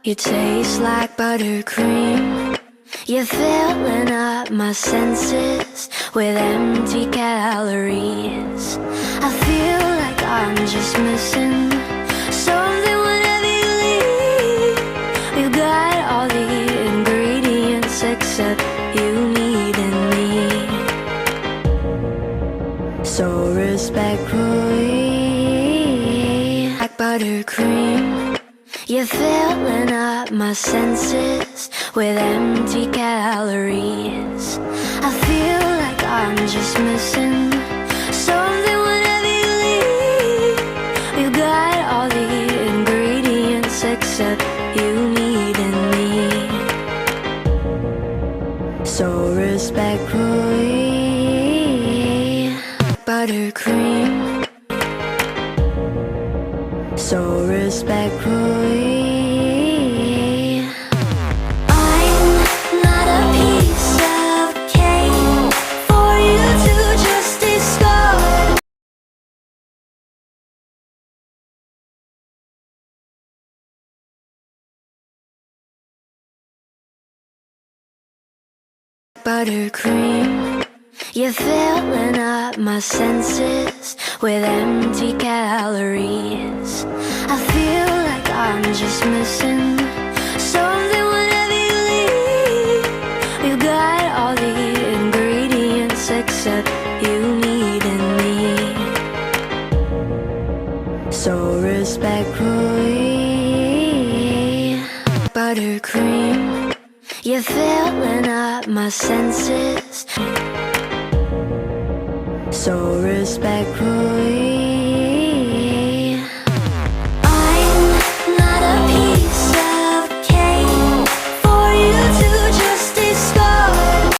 You taste like buttercream. You're filling up my senses with empty calories. I feel like I'm just missing something whenever you leave. We've got all the ingredients except you, need, and me. So respectfully, like buttercream. You're filling up my senses with empty calories. I feel like I'm just missing something whenever you leave. We've got all the ingredients except you, need, and me. So respectfully, buttercream. So respectfully, I'm not a piece of cake for you to just discard. Buttercream, you're filling up my senses with empty calories. I feel like I'm just missing something whenever you leave. We've got all the ingredients except you, need, and me. So respectfully, buttercream. You're filling up my senses. So respectfully.